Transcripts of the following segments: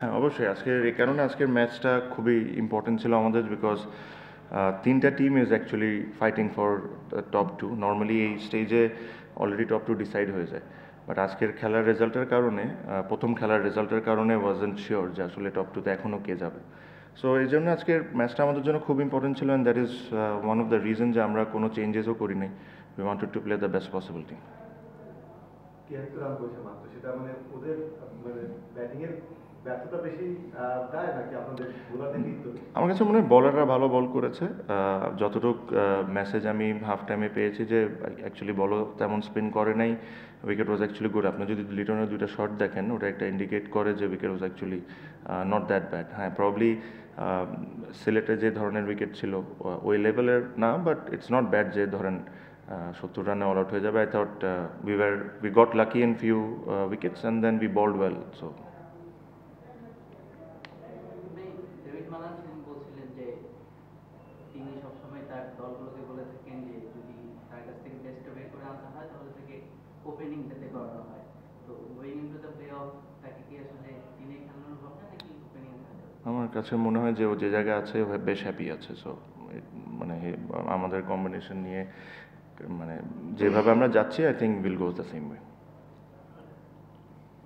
হ্যাঁ, অবশ্যই আজকের এই কারণে আজকের ম্যাচটা খুবই ইম্পর্টেন্ট ছিল আমাদের বিকজ তিনটা team is actually fighting for top two. Normally এই স্টেজে অলরেডি টপ টু ডিসাইড হয়ে যায়, বাট আজকের খেলার রেজাল্টের কারণে প্রথম খেলার রেজাল্টের কারণে ওয়াজেন্ট শিওর যে আসলে টপ টুতে এখনও কে যাবে। সো এই জন্য আজকের ম্যাচটা আমাদের জন্য খুব ইম্পর্টেন্ট ছিল, and that is one of the reason যে আমরা কোনো চেঞ্জেসও করি নাই। We wanted to play the best possible team. ৭৩ run করেছে মাত্র, সেটা মানে ওদের মানে ব্যাটিং এর ব্যর্থতা বেশি দায় নাকি আপনাদের বোলারদের কিন্তু? আমার কাছে মনে হয় বলাররা ভালো বল করেছে। যতটুক মেসেজ আমি হাফ টাইমে পেয়েছি যে অ্যাকচুয়ালি বলও তেমন স্পিন করে নাই, উইকেট ওয়াজ অ্যাকচুয়ালি গুড। আপনি যদি লিটনের দুইটা শট দেখেন, ওটা একটা ইন্ডিকেট করে যে wicket was actually not that bad. হ্যাঁ, প্রবলি সিলেটে যে ধরনের উইকেট ছিল ওই লেভেলের না, বাট ইটস নট ব্যাড যে ধরেন ৭০ রানে অল আউট হয়ে যাবে। I thought we got lucky in few wickets and then we bowled well. So David Malan বলছিলেন যে তিনি সবসময় তার দলগুলোকে বলে থাকেন যে যদি তার কাছ থেকে বেস্টটা বের করে আনতে হয় তাহলে তাকে ওপেনিং যাতে করানো হয়। তো going into the play of তাকে কি আসলে টিমে খেলানোর হবে নাকি ওপেনিং থাকবে? আমার কাছে মনে হয় যে ও যে জায়গায় আছে ও বেশ হ্যাপি আছে। সো মানে আমাদের কম্বিনেশন নিয়ে মানে যেভাবে আমরা যাচ্ছি, I think will go the same way.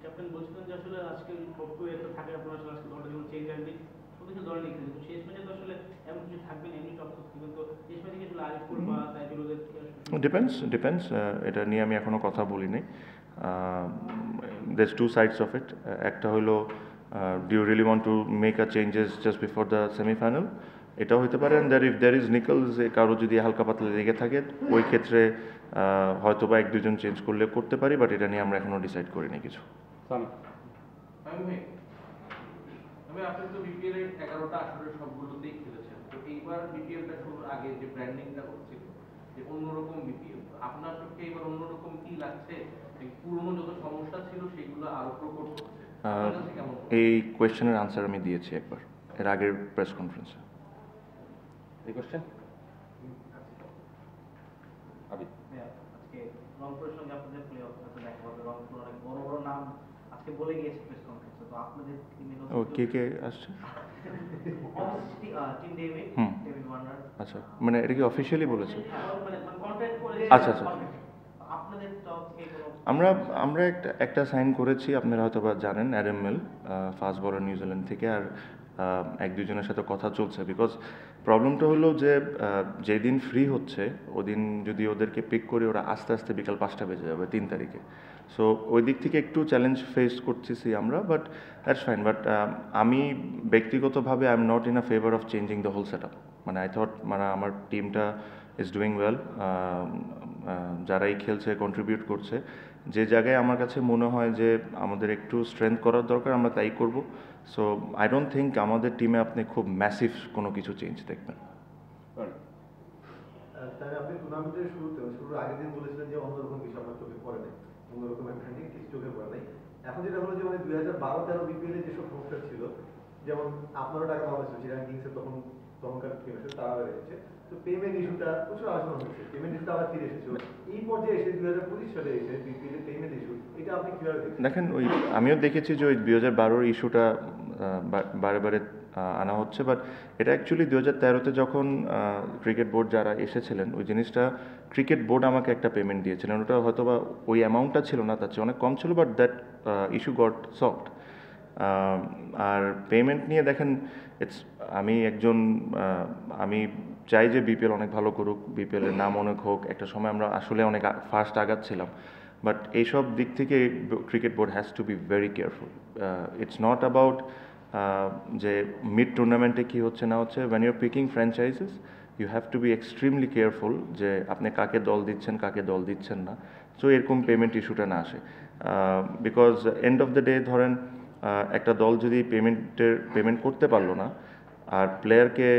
Captain বলছিলেন যে আসলে আজকে টপ টু একটা থাকে, আপনার আসলে আজকে দলটা যেমন চেঞ্জ আসবে সবকিছু দলে লিখে কিন্তু শেষ ম্যাচে তো আসলে এমন কিছু থাকবে না, এমনি টপ টু কিন্তু শেষ ম্যাচে কি আসলে আরিফুল বা তাইজুল ওদের ডিপেন্ডস এটা নিয়ে আমি এখনও কথা বলিনি। There's two sides of it. একটা হলো do you really want to make a changes just before the semifinal, এটাও হতে পারে। And there if there is Nicholls, কারো যদি হালকা পাতলা লেগে থাকে ওই ক্ষেত্রে হয়তো বা এক দুজন চেঞ্জ করলে করতে পারি, বাট এটা নিয়ে আমরা এখনও ডিসাইড করিনি কিছু। আপনি তো বিপিএল এর 11টা আসরের সবগুলোতেই খেলেছেন, তো এইবার বিপিএলটা শুরুর আগে যে ব্র্যান্ডিংটা করছিল যে অন্যরকম বিপিএল, আপনার চোখে এবার অন্যরকম কি লাগছে? পুরনো যত সমস্যা ছিল সেগুলো আরো প্রকট হচ্ছে, আপনার কাছে কেমন? এই কোয়েশ্চেনের আনসার আমি দিয়েছি একবার এর আগের প্রেস কনফারেন্সে। এই কোশ্চেন আবি আজকে রংপুরের সঙ্গে আপনাদের প্লে অফ ম্যাচে দেখা হবে। রংপুর অনেক বড় বড় নাম আজকে বলে গিয়েছে প্রেস কনফারেন্সে, তো আপনাদের টিমে ও কে কে আসছে? Tim David Warner. আচ্ছা, মানে এটা কি অফিসিয়ালি বলেছে? মানে কন্ট্রাক্ট করে আচ্ছা আচ্ছা। আপনাদের টপ থেকে কোনো আমরা আমরা একটা সাইন করেছি, আপনারা হয়তো বা জানেন, অ্যাডাম মিল, ফাস্ট বলার নিউজিল্যান্ড থেকে। আর এক দুজনের সাথে কথা চলছে, বিকজ প্রবলেমটা হলো যে যেদিন ফ্রি হচ্ছে ওদিন যদি ওদেরকে পিক করি ওরা আস্তে আস্তে বিকাল 5টা বেজে যাবে 3 তারিখে। সো ওই দিক থেকে একটু চ্যালেঞ্জ ফেস করতেছি আমরা, বাট দ্যাটস ফাইন। বাট আমি ব্যক্তিগতভাবে I am not in a favour of changing the whole set up. মানে আই থট মানে আমার টিমটা ইজ ডুইং ওয়েল, যারাই খেলছে কন্ট্রিবিউট করছে। যে জায়গায় আমার কাছে মনে হয় যে আমাদের একটু স্ট্রেংথ করার দরকার আমরা তাই করব। সো আই ডোন্ট থিঙ্ক আমাদের টিমে আপনি খুব ম্যাসিভ কোনো কিছু চেঞ্জ দেখবেন। তাই আপনি টুর্নামেন্টের শুরুর আগের দিন বলেছিলেন যে অন্যরকম কিছু আপনার চোখে পড়ে নাই, অন্যরকম ব্র্যান্ডিং কিছু চোখে পড়ে নাই। এখন যেটা হলো যে মানে 2012-13 বিপিএল এ যেসব সমস্যা ছিল, যেমন আপনারও টাকা পাওয়া হয়েছিল চিরাং কিংসের তখনকার টিম এসে তারা বেড়েছে, তো পেমেন্ট ইস্যুটা প্রচুর আলোচনা হচ্ছে, পেমেন্ট ইস্যুটা আবার ফিরে এসেছিল এই পর্যায়ে এসে 2025 সালে এসে বিপিএল এর পেমেন্ট ইস্যু, এটা আপনি কিভাবে দেখছেন? দেখেন, ওই আমিও দেখেছি যে ওই 2012-র ইস্যুটা বারে বারে আনা হচ্ছে, বাট এটা অ্যাকচুয়ালি 2013-তে যখন ক্রিকেট বোর্ড যারা এসেছিলেন ওই জিনিসটা ক্রিকেট বোর্ড আমাকে একটা পেমেন্ট দিয়েছিলেন। ওটা হয়তো বা ওই অ্যামাউন্টটা ছিল না, তার চেয়ে অনেক কম ছিল, but that issue got solved. আর পেমেন্ট নিয়ে দেখেন, আমি একজন আমি চাই যে বিপিএল অনেক ভালো করুক, বিপিএলের নাম অনেক হোক। একটা সময় আমরা আসলে অনেক ফার্স্ট আগাচ্ছিলাম, বাট এইসব দিক থেকে cricket board has to be very careful. It's not about যে মিড টুর্নামেন্টে কী হচ্ছে না হচ্ছে। When you're picking franchises you have to be extremely careful যে আপনি কাকে দল দিচ্ছেন কাকে দল দিচ্ছেন না, সো এরকম পেমেন্ট ইস্যুটা না আসে। Because end of the day ধরেন একটা দল যদি পেমেন্ট করতে পারলো না, আর প্লেয়ারকে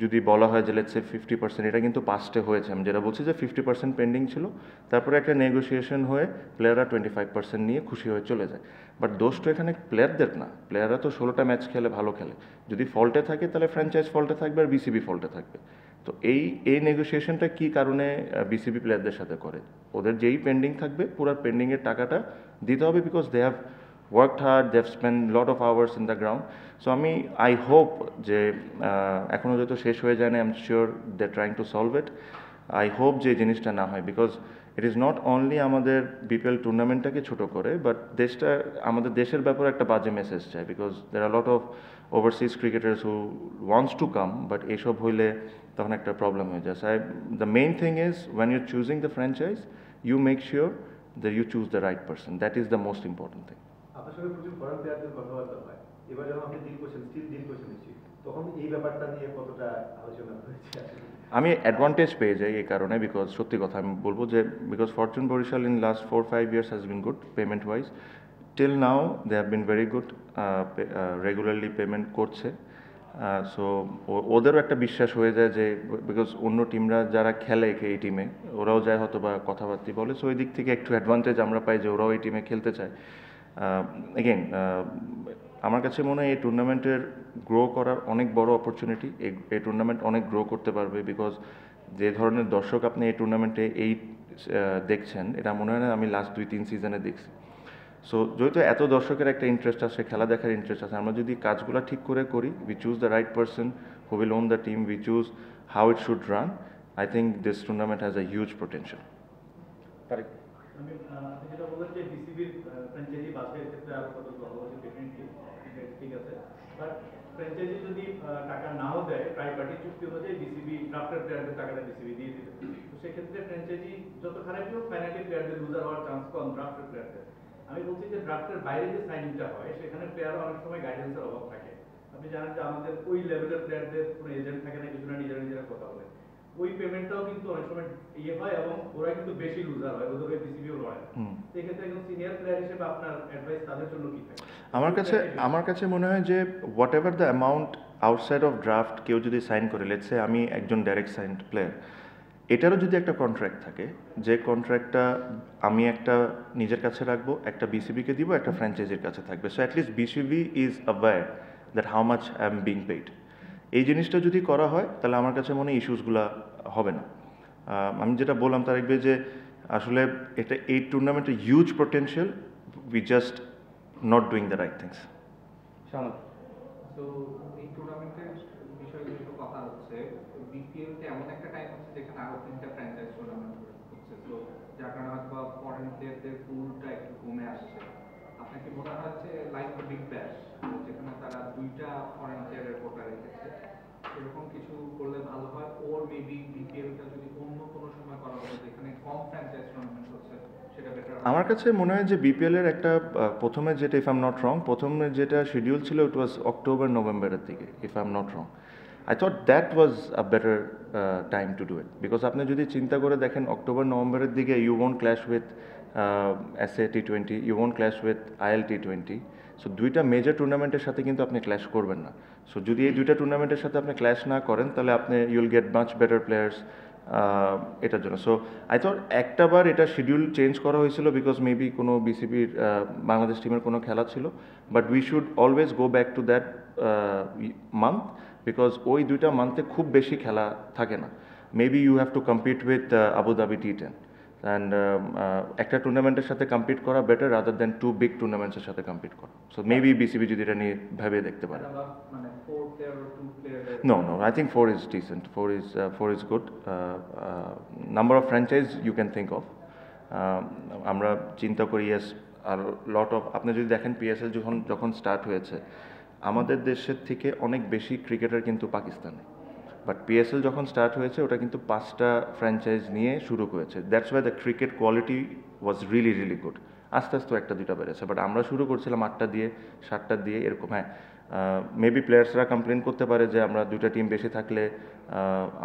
যদি বলা হয় যে লেটস সে 50%, এটা কিন্তু পাস্টে হয়েছে, আমি যেটা বলছি যে 50% পেন্ডিং ছিল, তারপরে একটা নেগোসিয়েশন হয়ে প্লেয়াররা 25% নিয়ে খুশি হয়ে চলে যায়। বাট দোষটা এখানে প্লেয়ারদের না, প্লেয়াররা তো 16টা ম্যাচ খেলে ভালো খেলে। যদি ফল্টে থাকে তাহলে ফ্র্যাঞ্চাইজ ফল্টে থাকবে আর বিসিবি ফল্টে থাকবে। তো এই নেগোসিয়েশনটা কী কারণে বিসিবি প্লেয়ারদের সাথে করে, ওদের যেই পেন্ডিং থাকবে পুরো পেন্ডিংয়ের টাকাটা দিতে হবে, because they have worked hard, they've spent a lot of hours in the ground. So I hope যে এখনো যত শেষ হয়ে যায় না, I'm sure they're trying to solve it. I hope যে এই জিনিসটা না হয়, because it is not only আমাদের বিপিএল টুর্নামেন্টটাকে ছোট করে, বাট আমাদের দেশের ব্যাপারে একটা বাজে মেসেজ চায়, because there are a lot of overseas cricketers who wants to come, but এইসব হইলে তখন একটা প্রবলেম হয়ে যায়. So the main thing is when you're choosing the franchise, you make sure that you choose the right person. That is the most important thing. আপনার সঙ্গে প্রচুর foreign প্লেয়ারদের কথাবার্তা হয়, এবার যখন আপনি ডিল করছেন, স্টিল ডিল করছেন নিশ্চয়ই, তখন এই ব্যাপারটা নিয়ে কতটা আলোচনা হয়েছে? আমি অ্যাডভান্টেজ পেয়ে যাই এই কারণে, বিকজ সত্যি কথা আমি বলবো যে because Fortune Barishal in last 4-5 years has been good payment wise. Till now they have been very good, regularly payment করছে. সো ওদেরও একটা বিশ্বাস হয়ে যায় যে, বিকজ অন্য টিমরা যারা খেলে এই টিমে ওরাও যায় হয়তো বা কথাবার্তা বলে, সো ওই দিক থেকে একটু অ্যাডভান্টেজ আমরা পাই যে ওরাও এই টিমে খেলতে চায়. এগেইন আমার কাছে মনে হয় এই টুর্নামেন্টের গ্রো করার অনেক বড় অপরচুনিটি. এই টুর্নামেন্ট অনেক গ্রো করতে পারবে, বিকজ যে ধরনের দর্শক আপনি এই টুর্নামেন্টে দেখছেন, এটা মনে হয় না আমি লাস্ট 2-3 সিজনে দেখছি. সো যেহেতু এত দর্শকের একটা ইন্টারেস্ট আছে, খেলা দেখার ইন্টারেস্ট আছে, আমরা যদি কাজগুলো ঠিক করে করি, we choose the right person who will own the team, we choose how it should run, I think this tournament has a huge potential. Tariq, আপনি যেটা বললেন যে বিসিবির ফ্র্যাঞ্চাইজি বাছাইয়ের ক্ষেত্রে আরো কত অবশ্যই ডেফিনেটলি ঠিক আছে, বাট ফ্র্যাঞ্চাইজি যদি টাকা নাও দেয়, ট্রাই পার্টি চুক্তি অনুযায়ী বিসিবি ড্রাফটের প্লেয়ারদের টাকাটা বিসিবি দিয়ে দিবে, তো সেক্ষেত্রে ফ্র্যাঞ্চাইজি যত খারাপই হোক ফাইনালি প্লেয়ারদের লুজার হওয়ার চান্স কম ড্রাফটের প্লেয়ারদের. আমি বলছি যে ড্রাফটের বাইরে যে সাইনিংটা হয় সেখানে প্লেয়ারও অনেক সময় গাইডেন্সের অভাব থাকে. আপনি জানেন যে আমাদের ওই লেভেলের প্লেয়ারদের কোনো এজেন্ট থাকে না, কিছু না, নিজেরা কথা বলে, ওই পেমেন্টটাও কিন্তু অনেক সময় হয় এবং ওরা কিন্তু বেশি লুজার হয়, ওদের ওই বিসিবিও লড়ে. সেক্ষেত্রে একজন সিনিয়র প্লেয়ার হিসেবে আপনার অ্যাডভাইস তাদের জন্য কি থাকে? আমার কাছে মনে হয় যে what ever the amount outside of draft কেউ যদি সাইন করে, লেটসে আমি একজন ডাইরেক্ট সাইন্ড প্লেয়ার, এটারও যদি একটা কন্ট্রাক্ট থাকে, যে কন্ট্রাক্টটা আমি একটা নিজের কাছে রাখবো, একটা বিসিবিকে দিব, একটা ফ্র্যাঞ্চাইজির কাছে থাকবে, so at least BCB is aware that how much I am being paid. এই জিনিসটা যদি করা হয় তাহলে আমার কাছে মনে হয় ইস্যুসগুলো হবে না. আমি যেটা বললাম তার একবে যে আসলে এই টুর্নামেন্টের huge potential, we just not doing the right things. Shahanaz, তো এই টুর্নামেন্টের বিষয়ে যেহেতু কথা হচ্ছে, বিপিএলতে এমন একটা টাইম হচ্ছে যেখানে আরো 3টা ফ্র্যাঞ্চাইজ টুর্নামেন্ট হচ্ছে, তো যার কারণে হয়তো বা ফরেন প্লেয়ারদের পুলটা একটু কমে আসছে. আপনার কি মনে হয় যে লাইক বিগ ব্যাশ, যেখানে তারা 2টা ফরেন প্লেয়ারের কোটা রেখেছে, এরকম কিছু করলে ভালো হয়? ওর মেবি বিপিএলটা যদি অন্য কোনো সময় করা হয় যেখানে কম ফ্র্যাঞ্চাইজ টুর্নামেন্ট হচ্ছে, সেটা বেটার? আমার কাছে মনে হয় যে বিপিএলের একটা প্রথমে যেটা, if I am not wrong, প্রথমে যেটা শিডিউল ছিল ইট ওয়াজ অক্টোবর নভেম্বরের দিকে, if I am not wrong. I thought that was a better time to do it, because আপনি যদি চিন্তা করে দেখেন অক্টোবর নভেম্বরের দিকে you won't clash with SA T20, you won't clash with IL T20, so দুইটা মেজর টুর্নামেন্টের সাথে কিন্তু আপনি ক্ল্যাশ করবেন না. সো যদি এই দুইটা টুর্নামেন্টের সাথে আপনি ক্ল্যাশ না করেন তাহলে আপনি ইউল গেট মাচ বেটার প্লেয়ার্স এটার জন্য. সো আই থট একটাবার এটা শিডিউল চেঞ্জ করা হয়েছিল বিকজ মেবি কোনো বিসিবির বাংলাদেশ টিমের কোনো খেলা ছিল, but we should always go back to that month, because ওই দুইটা মান্থে খুব বেশি খেলা থাকে না. Maybe you have to compete with Abu Dhabi T10, and একটা টুর্নামেন্টের সাথে কম্পিট করা বেটার রাদার দেন 2 বিগ টুর্নামেন্টসের সাথে কম্পিট করা. সো মেবি বিসিবি যদি এটা নিয়ে ভেবে দেখতে পারে. মানে 4 player or 2 player? No, I think 4 is decent. 4 is good. Number of franchise you can think of. আমরা চিন্তা করি yes, আর লট অফ, আপনি যদি দেখেন PSL যখন স্টার্ট হয়েছে আমাদের দেশের থেকে অনেক বেশি ক্রিকেটার কিন্তু পাকিস্তানে, বাট PSL যখন স্টার্ট হয়েছে ওটা কিন্তু 5টা ফ্র্যাঞ্চাইজ নিয়ে শুরু করেছে. That's why the cricket quality was really good. আস্তে আস্তে 1টা 2টা বেড়েছে, বাট আমরা শুরু করছিলাম 8টা দিয়ে 7টা দিয়ে এরকম. হ্যাঁ, মেবি প্লেয়ার্সরা কমপ্লেন করতে পারে যে আমরা 2টা টিম বেশি থাকলে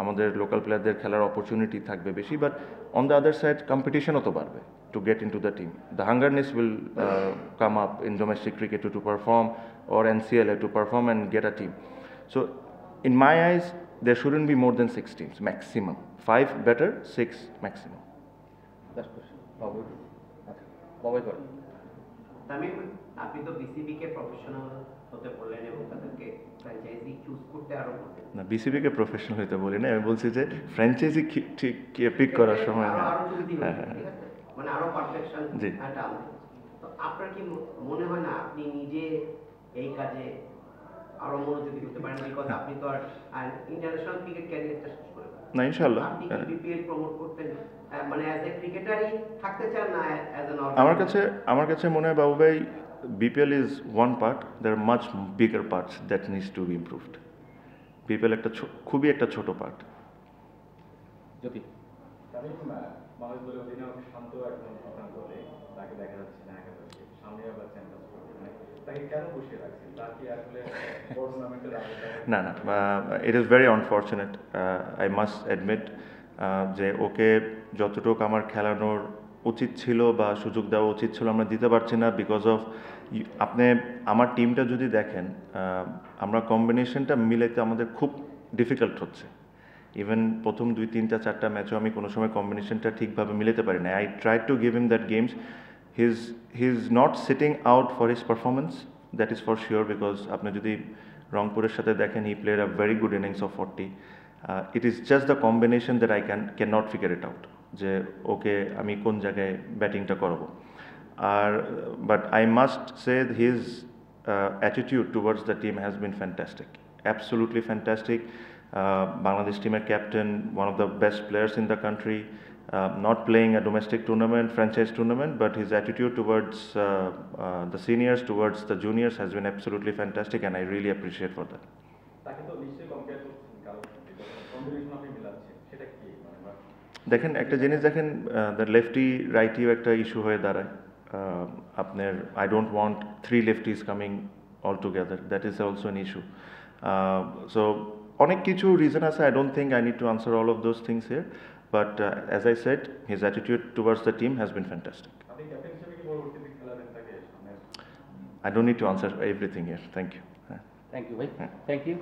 আমাদের লোকাল প্লেয়ারদের খেলার অপরচুনিটি থাকবে বেশি, but on the other side কম্পিটিশনও তো বাড়বে to get into the team. The hungerness will come up in domestic cricket to perform, or NCLA to perform and get a team. So in my eyes there shouldn't be more than 6 teams maximum. 5 better, 6 maximum. Last question, বাবাই করেন। তামিম, আপনি তো বিসিবিকে professional হতে বললেন এবং তাদেরকে franchise choose করতে আরো বললেন। না, বিসিবিকে প্রফেশনাল হতে বলি না, আমি বলছি যে ফ্র্যাঞ্চাইজি ঠিক পিক করার সময় আরো চুক্তি হচ্ছে, ঠিক আছে, মানে আরো পারফেকশন জি। একটা আনতে। তো আপনার কি মনে হয় না আপনি নিজে এই কাজে আরো মনোযোগী হতে পারেন, বিকজ আপনি তো আর ইন্টারন্যাশনাল ক্রিকেট ক্যারিয়ারটা শেষ করে না ইনশাল্লাহ আপনি কি বিপিএল প্রমোট করতেন, মানে অ্যাজ এ ক্রিকেটারই থাকতে চান না অ্যাজ এন আমার কাছে মনে হয় বাবু ভাই BPL is one part, there much bigger parts that needs to be improved. BPL একটা খুবই একটা ছোট পার্ট। জ্যোতি তামিম বাংলাদেশ দলের অধিনায়ক শান্ত একজন প্রধান দলে তাকে দেখা যাচ্ছে না একাদশে, সামনে আবার চ্যাম্পিয়ন্স ট্রফি, তাকে কেন বসিয়ে রাখছেন? তার কি আসলে বড় টুর্নামেন্টের না না, it is very unfortunate, I must admit যে ওকে যতটুকু আমার খেলানোর উচিত ছিল বা সুযোগ দেওয়া উচিত ছিল আমরা দিতে পারছি না, বিকজ অফ আপনি আমার টিমটা যদি দেখেন আমরা কম্বিনেশনটা মিলাইতে আমাদের খুব ডিফিকাল্ট হচ্ছে। ইভেন প্রথম 2, 3, 4টা ম্যাচও আমি কোনো সময় কম্বিনেশনটা ঠিকভাবে মিলাতে পারি না। I try to give him that games, he is not sitting out for his performance, that is for sure, because আপনি যদি রংপুরের সাথে দেখেন he played a very good innings of 40। It is just the combination that I can not figure it out যে okay আমি কোন জায়গায় ব্যাটিংটা করাবো। আর but I must say his attitude towards the team has been fantastic, absolutely fantastic. Bangladesh team captain, one of the best players in the country, not playing a domestic tournament, franchise tournament, but his attitude towards the seniors, towards the juniors has been absolutely fantastic, and I really appreciate for that. দেখেন একটা জিনিস দেখেন, the lefty রাইটিও একটা issue হয়ে দাঁড়ায়। আপনার I don't want 3 lefties coming all together, that is also an issue. So অনেক কিছু রিজন আছে, I don't think I need to answer all of those things here, but as I said his attitude towards the team has been fantastic. I don't need to answer everything here. Thank you. Thank you ভাই, thank you.